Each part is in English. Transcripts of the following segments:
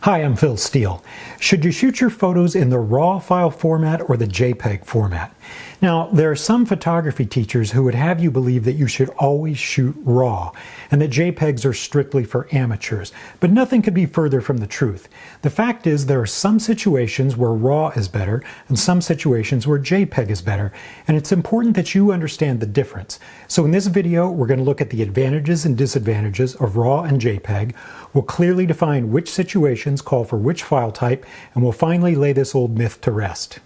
Hi, I'm Phil Steele. Should you shoot your photos in the RAW file format or the JPEG format? Now, there are some photography teachers who would have you believe that you should always shoot RAW and that JPEGs are strictly for amateurs, but nothing could be further from the truth. The fact is there are some situations where RAW is better and some situations where JPEG is better, and it's important that you understand the difference. So in this video, we're going to look at the advantages and disadvantages of RAW and JPEG. We'll clearly define which situations call for which file type, and we'll finally lay this old myth to rest.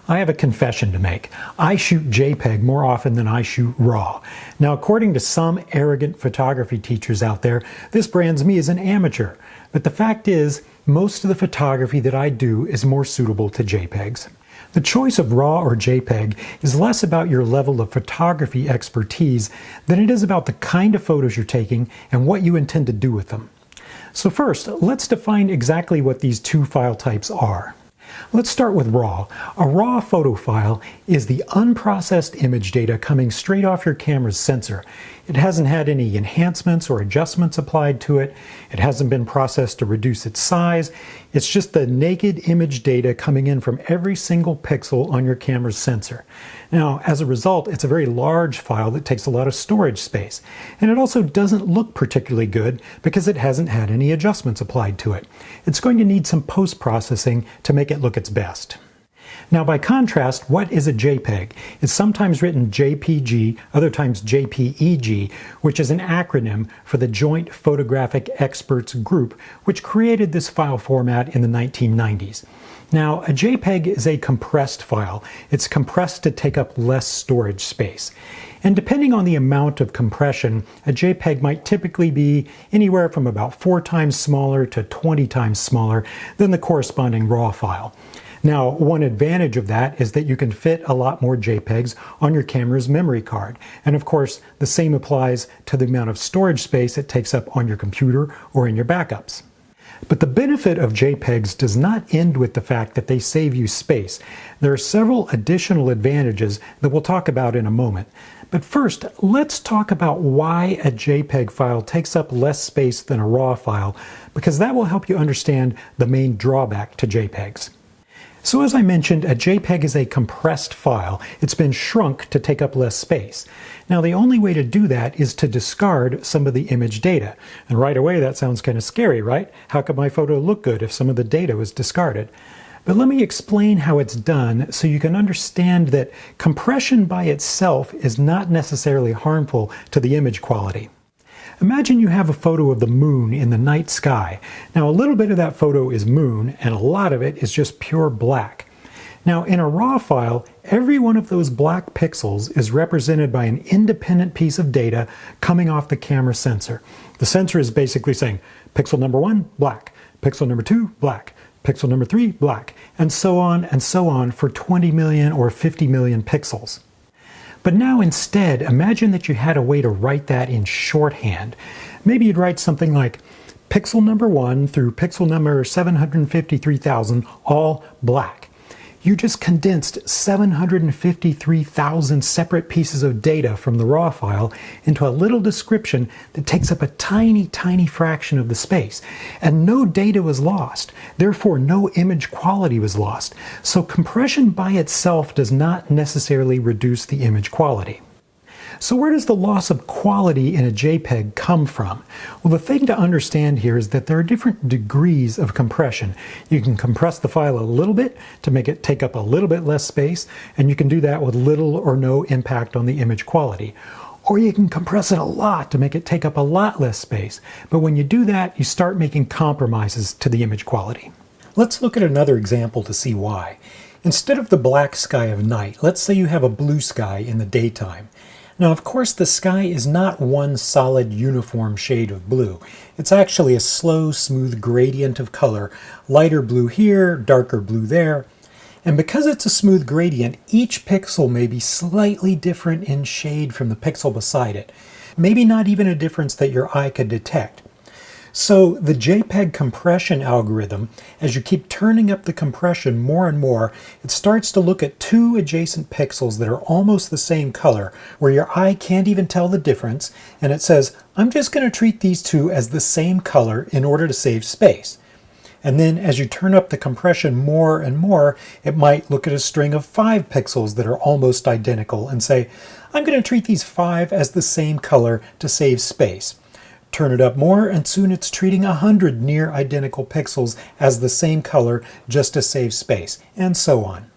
I have a confession to make. I shoot JPEG more often than I shoot RAW. Now, according to some arrogant photography teachers out there, this brands me as an amateur. But the fact is, most of the photography that I do is more suitable to JPEGs. The choice of RAW or JPEG is less about your level of photography expertise than it is about the kind of photos you're taking and what you intend to do with them. So first, let's define exactly what these two file types are. Let's start with RAW. A RAW photo file is the unprocessed image data coming straight off your camera's sensor. It hasn't had any enhancements or adjustments applied to it. It hasn't been processed to reduce its size. It's just the naked image data coming in from every single pixel on your camera's sensor. Now, as a result, it's a very large file that takes a lot of storage space. And it also doesn't look particularly good because it hasn't had any adjustments applied to it. It's going to need some post-processing to make it look its best. Now, by contrast, what is a JPEG? It's sometimes written JPG, other times JPEG, which is an acronym for the Joint Photographic Experts Group, which created this file format in the 1990s. Now, a JPEG is a compressed file. It's compressed to take up less storage space. And depending on the amount of compression, a JPEG might typically be anywhere from about 4 times smaller to 20 times smaller than the corresponding RAW file. Now, one advantage of that is that you can fit a lot more JPEGs on your camera's memory card. And of course, the same applies to the amount of storage space it takes up on your computer or in your backups. But the benefit of JPEGs does not end with the fact that they save you space. There are several additional advantages that we'll talk about in a moment. But first, let's talk about why a JPEG file takes up less space than a RAW file, because that will help you understand the main drawback to JPEGs. So as I mentioned, a JPEG is a compressed file. It's been shrunk to take up less space. Now, the only way to do that is to discard some of the image data. And right away, that sounds kind of scary, right? How could my photo look good if some of the data was discarded? But let me explain how it's done so you can understand that compression by itself is not necessarily harmful to the image quality. Imagine you have a photo of the moon in the night sky. Now, a little bit of that photo is moon, and a lot of it is just pure black. Now, in a RAW file, every one of those black pixels is represented by an independent piece of data coming off the camera sensor. The sensor is basically saying, pixel number 1, black, pixel number 2, black, pixel number 3, black, and so on for 20 million or 50 million pixels. But now instead, imagine that you had a way to write that in shorthand. Maybe you'd write something like pixel number 1 through pixel number 753,000, all black. You just condensed 753,000 separate pieces of data from the RAW file into a little description that takes up a tiny, tiny fraction of the space. And no data was lost. Therefore, no image quality was lost. So compression by itself does not necessarily reduce the image quality. So where does the loss of quality in a JPEG come from? Well, the thing to understand here is that there are different degrees of compression. You can compress the file a little bit to make it take up a little bit less space, and you can do that with little or no impact on the image quality. Or you can compress it a lot to make it take up a lot less space. But when you do that, you start making compromises to the image quality. Let's look at another example to see why. Instead of the black sky of night, let's say you have a blue sky in the daytime. Now, of course, the sky is not one solid uniform shade of blue. It's actually a slow, smooth gradient of color, lighter blue here, darker blue there. And because it's a smooth gradient, each pixel may be slightly different in shade from the pixel beside it. Maybe not even a difference that your eye could detect. So the JPEG compression algorithm, as you keep turning up the compression more and more, it starts to look at two adjacent pixels that are almost the same color, where your eye can't even tell the difference, and it says, I'm just going to treat these two as the same color in order to save space. And then as you turn up the compression more and more, it might look at a string of 5 pixels that are almost identical and say, I'm going to treat these 5 as the same color to save space. Turn it up more, and soon it's treating 100 near identical pixels as the same color just to save space, and so on.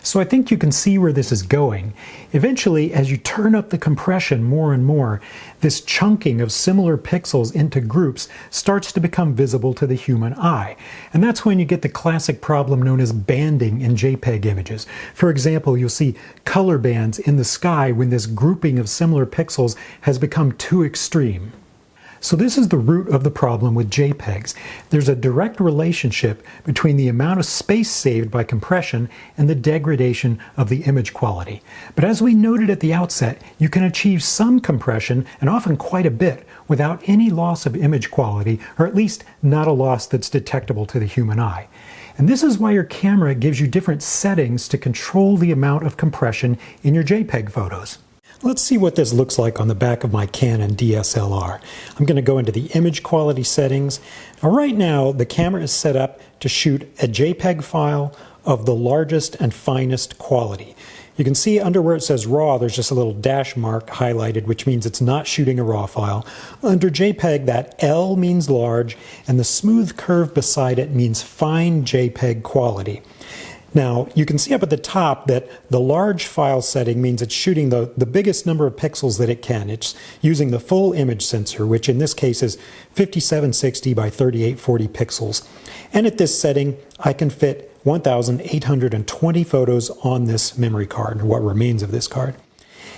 So I think you can see where this is going. Eventually, as you turn up the compression more and more, this chunking of similar pixels into groups starts to become visible to the human eye. And that's when you get the classic problem known as banding in JPEG images. For example, you'll see color bands in the sky when this grouping of similar pixels has become too extreme. So this is the root of the problem with JPEGs. There's a direct relationship between the amount of space saved by compression and the degradation of the image quality. But as we noted at the outset, you can achieve some compression, and often quite a bit, without any loss of image quality, or at least not a loss that's detectable to the human eye. And this is why your camera gives you different settings to control the amount of compression in your JPEG photos. Let's see what this looks like on the back of my Canon DSLR. I'm going to go into the image quality settings. Now, right now, the camera is set up to shoot a JPEG file of the largest and finest quality. You can see under where it says RAW, there's just a little dash mark highlighted, which means it's not shooting a RAW file. Under JPEG, that L means large, and the smooth curve beside it means fine JPEG quality. Now, you can see up at the top that the large file setting means it's shooting the biggest number of pixels that it can. It's using the full image sensor, which in this case is 5760 by 3840 pixels. And at this setting, I can fit 1,820 photos on this memory card, or what remains of this card.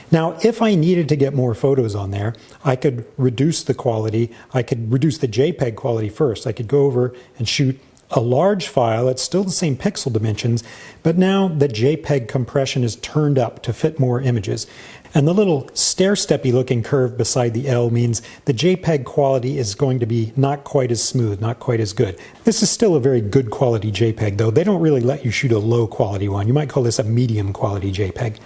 Now, if I needed to get more photos on there, I could reduce the quality. I could reduce the JPEG quality first. I could go over and shoot a large file. It's still the same pixel dimensions, but now the JPEG compression is turned up to fit more images. And the little stair-steppy looking curve beside the L means the JPEG quality is going to be not quite as smooth, not quite as good. This is still a very good quality JPEG, though. They don't really let you shoot a low quality one. You might call this a medium quality JPEG.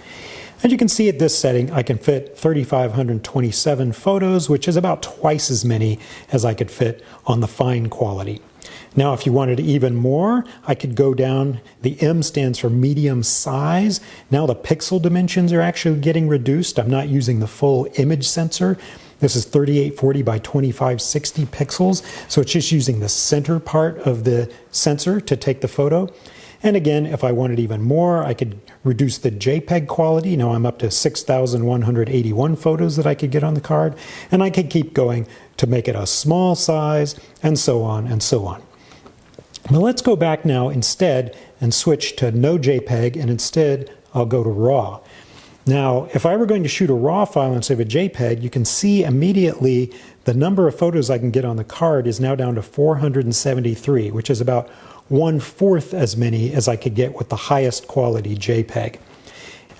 As you can see at this setting, I can fit 3,527 photos, which is about twice as many as I could fit on the fine quality. Now, if you wanted even more, I could go down. The M stands for medium size. Now the pixel dimensions are actually getting reduced. I'm not using the full image sensor. This is 3840 by 2560 pixels. So it's just using the center part of the sensor to take the photo. And again, if I wanted even more, I could reduce the JPEG quality. Now I'm up to 6,181 photos that I could get on the card. And I could keep going to make it a small size, and so on and so on. Now let's go back now instead and switch to no JPEG, and instead I'll go to RAW. Now, if I were going to shoot a RAW file instead of a JPEG, you can see immediately the number of photos I can get on the card is now down to 473, which is about 1/4 as many as I could get with the highest quality JPEG.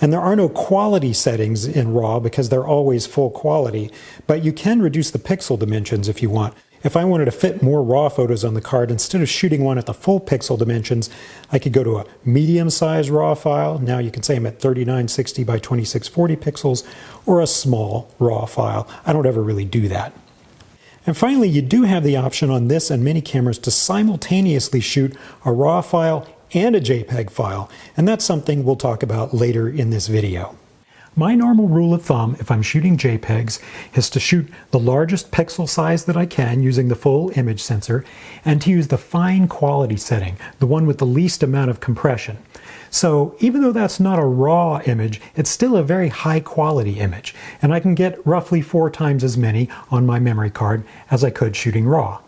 And there are no quality settings in RAW because they're always full quality, but you can reduce the pixel dimensions if you want. If I wanted to fit more RAW photos on the card, instead of shooting one at the full pixel dimensions, I could go to a medium-sized RAW file. Now you can say I'm at 3960 by 2640 pixels, or a small RAW file. I don't ever really do that. And finally, you do have the option on this and many cameras to simultaneously shoot a RAW file and a JPEG file, and that's something we'll talk about later in this video. My normal rule of thumb, if I'm shooting JPEGs, is to shoot the largest pixel size that I can using the full image sensor, and to use the fine quality setting, the one with the least amount of compression. So even though that's not a RAW image, it's still a very high quality image, and I can get roughly 4 times as many on my memory card as I could shooting RAW.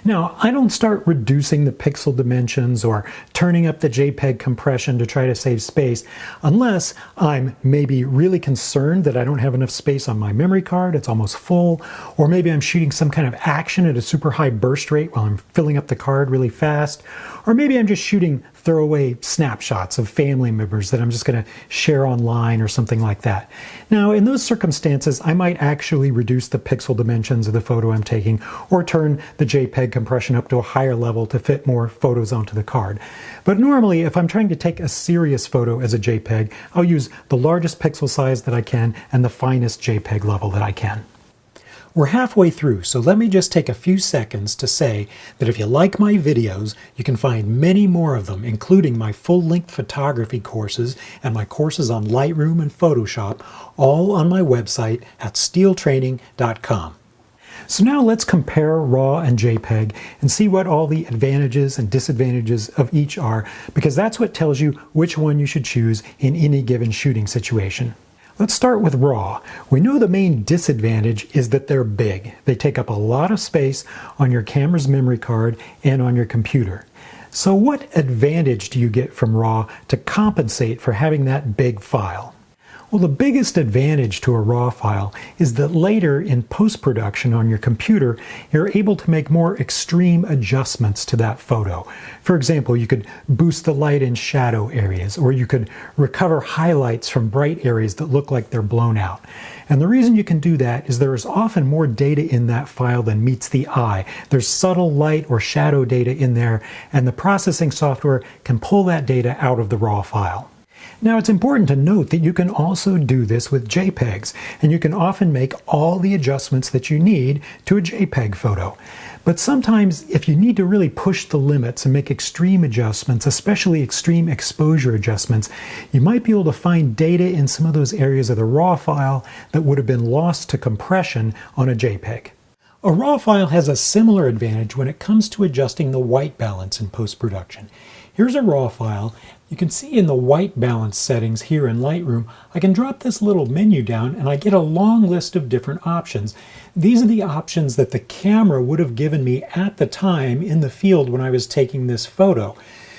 Now, I don't start reducing the pixel dimensions or turning up the JPEG compression to try to save space unless I'm maybe really concerned that I don't have enough space on my memory card, it's almost full, or maybe I'm shooting some kind of action at a super high burst rate while I'm filling up the card really fast, or maybe I'm just shooting throwaway snapshots of family members that I'm just going to share online or something like that. Now, in those circumstances, I might actually reduce the pixel dimensions of the photo I'm taking or turn the JPEG compression up to a higher level to fit more photos onto the card. But normally, if I'm trying to take a serious photo as a JPEG, I'll use the largest pixel size that I can and the finest JPEG level that I can. We're halfway through, so let me just take a few seconds to say that if you like my videos, you can find many more of them, including my full-length photography courses and my courses on Lightroom and Photoshop, all on my website at steeltraining.com. So now let's compare RAW and JPEG and see what all the advantages and disadvantages of each are, because that's what tells you which one you should choose in any given shooting situation. Let's start with RAW. We know the main disadvantage is that they're big. They take up a lot of space on your camera's memory card and on your computer. So what advantage do you get from RAW to compensate for having that big file? Well, the biggest advantage to a RAW file is that later in post-production on your computer, you're able to make more extreme adjustments to that photo. For example, you could boost the light and shadow areas, or you could recover highlights from bright areas that look like they're blown out. And the reason you can do that is there is often more data in that file than meets the eye. There's subtle light or shadow data in there, and the processing software can pull that data out of the RAW file. Now, it's important to note that you can also do this with JPEGs, and you can often make all the adjustments that you need to a JPEG photo. But sometimes, if you need to really push the limits and make extreme adjustments, especially extreme exposure adjustments, you might be able to find data in some of those areas of the RAW file that would have been lost to compression on a JPEG. A RAW file has a similar advantage when it comes to adjusting the white balance in post-production. Here's a RAW file. You can see in the white balance settings here in Lightroom, I can drop this little menu down and I get a long list of different options. These are the options that the camera would have given me at the time in the field when I was taking this photo.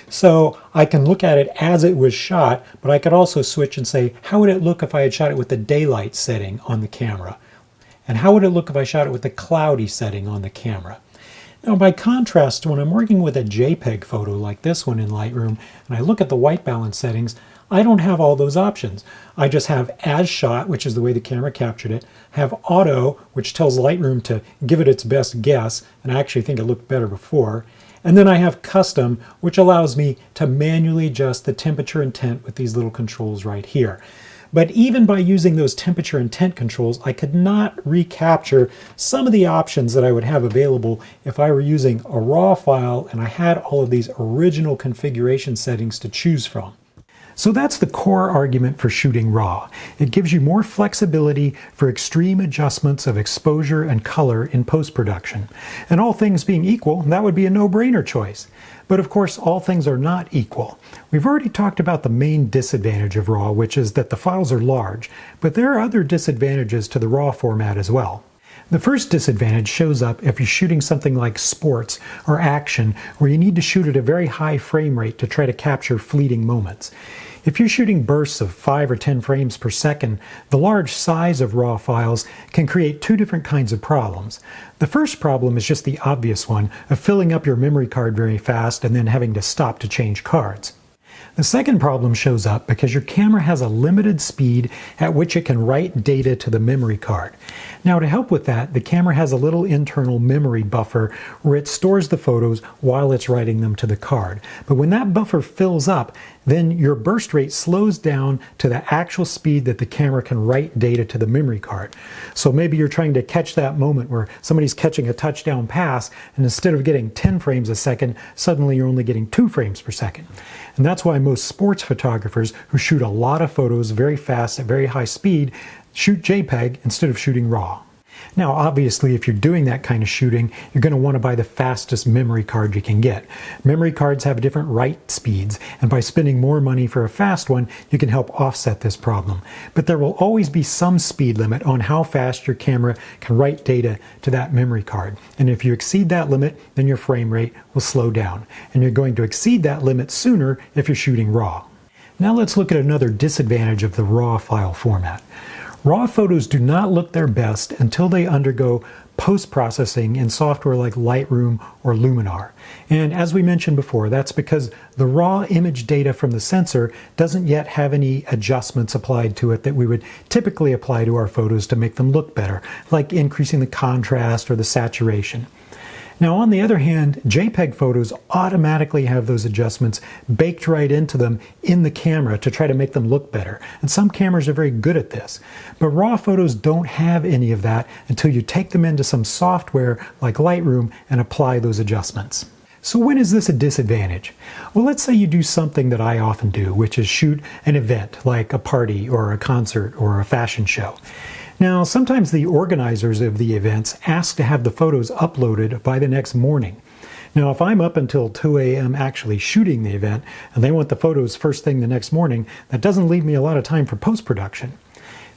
So I can look at it as it was shot, but I could also switch and say, how would it look if I had shot it with the daylight setting on the camera? And how would it look if I shot it with the cloudy setting on the camera? Now, by contrast, when I'm working with a JPEG photo like this one in Lightroom, and I look at the white balance settings, I don't have all those options. I just have as shot, which is the way the camera captured it, have auto, which tells Lightroom to give it its best guess, and I actually think it looked better before, and then I have custom, which allows me to manually adjust the temperature and tint with these little controls right here. But even by using those temperature and tint controls, I could not recapture some of the options that I would have available if I were using a RAW file and I had all of these original configuration settings to choose from. So that's the core argument for shooting RAW. It gives you more flexibility for extreme adjustments of exposure and color in post-production. And all things being equal, that would be a no-brainer choice. But of course, all things are not equal. We've already talked about the main disadvantage of RAW, which is that the files are large, but there are other disadvantages to the RAW format as well. The first disadvantage shows up if you're shooting something like sports or action, where you need to shoot at a very high frame rate to try to capture fleeting moments. If you're shooting bursts of 5 or 10 frames per second, the large size of RAW files can create two different kinds of problems. The first problem is just the obvious one of filling up your memory card very fast and then having to stop to change cards. The second problem shows up because your camera has a limited speed at which it can write data to the memory card. Now, to help with that, the camera has a little internal memory buffer where it stores the photos while it's writing them to the card. But when that buffer fills up, then your burst rate slows down to the actual speed that the camera can write data to the memory card. So maybe you're trying to catch that moment where somebody's catching a touchdown pass, and instead of getting 10 frames a second, suddenly you're only getting 2 frames per second. And that's why most sports photographers who shoot a lot of photos very fast at very high speed shoot JPEG instead of shooting RAW. Now, obviously, if you're doing that kind of shooting, you're going to want to buy the fastest memory card you can get. Memory cards have different write speeds, and by spending more money for a fast one, you can help offset this problem. But there will always be some speed limit on how fast your camera can write data to that memory card. And if you exceed that limit, then your frame rate will slow down. And you're going to exceed that limit sooner if you're shooting RAW. Now let's look at another disadvantage of the RAW file format. RAW photos do not look their best until they undergo post-processing in software like Lightroom or Luminar. And as we mentioned before, that's because the raw image data from the sensor doesn't yet have any adjustments applied to it that we would typically apply to our photos to make them look better, like increasing the contrast or the saturation. Now, on the other hand, JPEG photos automatically have those adjustments baked right into them in the camera to try to make them look better. And some cameras are very good at this. But RAW photos don't have any of that until you take them into some software like Lightroom and apply those adjustments. So when is this a disadvantage? Well, let's say you do something that I often do, which is shoot an event like a party or a concert or a fashion show. Now, sometimes the organizers of the events ask to have the photos uploaded by the next morning. Now, if I'm up until 2 a.m. actually shooting the event, and they want the photos first thing the next morning, that doesn't leave me a lot of time for post-production.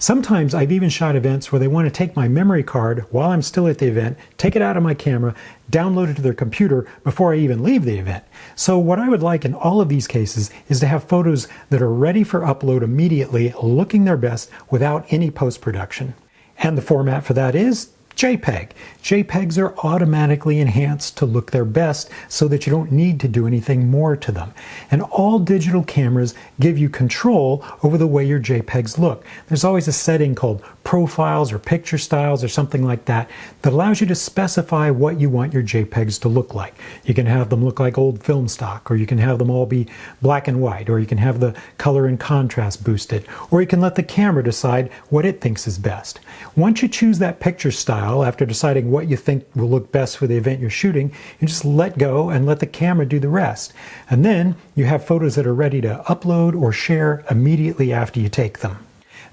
Sometimes I've even shot events where they want to take my memory card while I'm still at the event, take it out of my camera, download it to their computer before I even leave the event. So what I would like in all of these cases is to have photos that are ready for upload immediately, looking their best without any post-production. And the format for that is JPEG. JPEGs are automatically enhanced to look their best so that you don't need to do anything more to them. And all digital cameras give you control over the way your JPEGs look. There's always a setting called profiles or picture styles or something like that that allows you to specify what you want your JPEGs to look like. You can have them look like old film stock, or you can have them all be black and white, or you can have the color and contrast boosted, or you can let the camera decide what it thinks is best. Once you choose that picture style, after deciding what you think will look best for the event you're shooting, you just let go and let the camera do the rest. And then you have photos that are ready to upload or share immediately after you take them.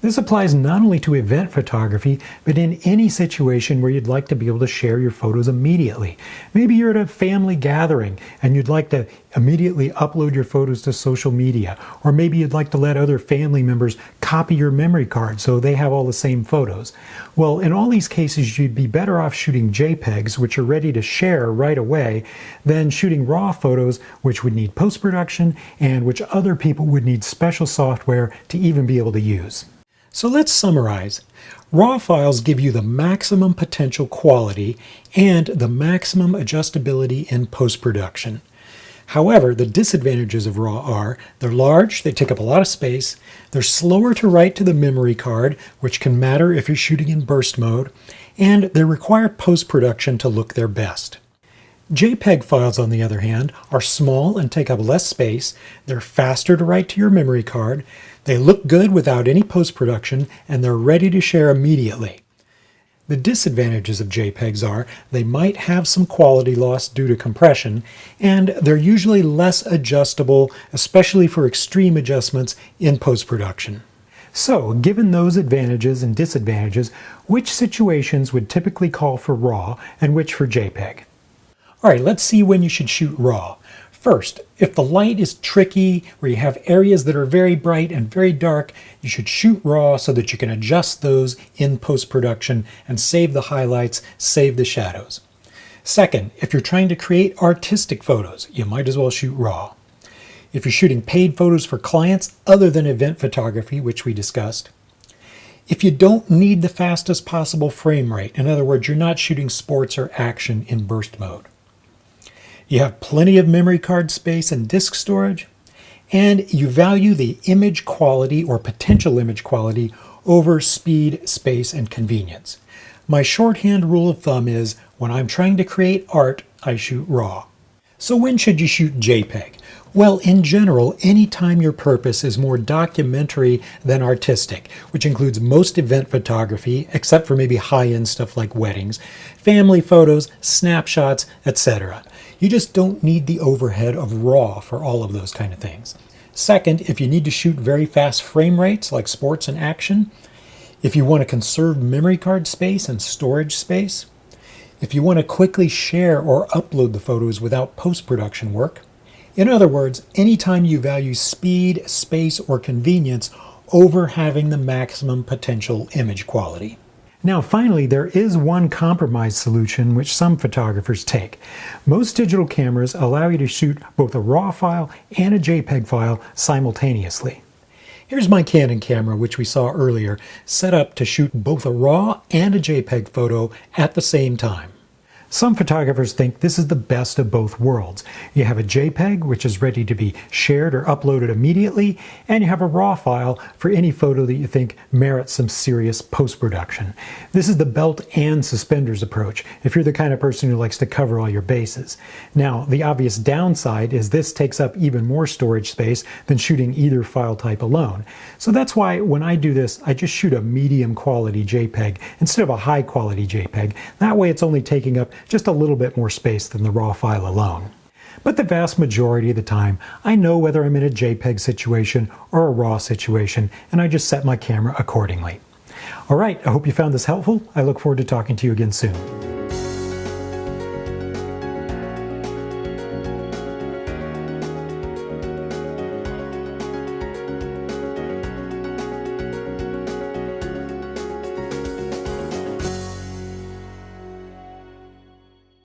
This applies not only to event photography, but in any situation where you'd like to be able to share your photos immediately. Maybe you're at a family gathering and you'd like to immediately upload your photos to social media, or maybe you'd like to let other family members copy your memory card so they have all the same photos. Well, in all these cases, you'd be better off shooting JPEGs, which are ready to share right away, than shooting RAW photos, which would need post-production and which other people would need special software to even be able to use. So let's summarize. RAW files give you the maximum potential quality and the maximum adjustability in post-production. However, the disadvantages of RAW are they're large, they take up a lot of space, they're slower to write to the memory card, which can matter if you're shooting in burst mode, and they require post-production to look their best. JPEG files, on the other hand, are small and take up less space, they're faster to write to your memory card, they look good without any post-production, and they're ready to share immediately. The disadvantages of JPEGs are they might have some quality loss due to compression, and they're usually less adjustable, especially for extreme adjustments in post-production. So, given those advantages and disadvantages, which situations would typically call for RAW and which for JPEG? Alright, let's see when you should shoot RAW. First, if the light is tricky, where you have areas that are very bright and very dark, you should shoot RAW so that you can adjust those in post-production and save the highlights, save the shadows. Second, if you're trying to create artistic photos, you might as well shoot RAW. If you're shooting paid photos for clients other than event photography, which we discussed. If you don't need the fastest possible frame rate, in other words, you're not shooting sports or action in burst mode. You have plenty of memory card space and disk storage, and you value the image quality or potential image quality over speed, space, and convenience. My shorthand rule of thumb is when I'm trying to create art, I shoot RAW. So when should you shoot JPEG? Well, in general, anytime your purpose is more documentary than artistic, which includes most event photography, except for maybe high-end stuff like weddings, family photos, snapshots, etc. You just don't need the overhead of RAW for all of those kind of things. Second, if you need to shoot very fast frame rates like sports and action, if you want to conserve memory card space and storage space, if you want to quickly share or upload the photos without post-production work, in other words, anytime you value speed, space, or convenience over having the maximum potential image quality. Now finally, there is one compromise solution which some photographers take. Most digital cameras allow you to shoot both a RAW file and a JPEG file simultaneously. Here's my Canon camera, which we saw earlier, set up to shoot both a RAW and a JPEG photo at the same time. Some photographers think this is the best of both worlds. You have a JPEG, which is ready to be shared or uploaded immediately, and you have a RAW file for any photo that you think merits some serious post-production. This is the belt and suspenders approach, if you're the kind of person who likes to cover all your bases. Now, the obvious downside is this takes up even more storage space than shooting either file type alone. So that's why when I do this, I just shoot a medium quality JPEG instead of a high quality JPEG. That way it's only taking up just a little bit more space than the RAW file alone. But the vast majority of the time, I know whether I'm in a JPEG situation or a RAW situation, and I just set my camera accordingly. All right, I hope you found this helpful. I look forward to talking to you again soon.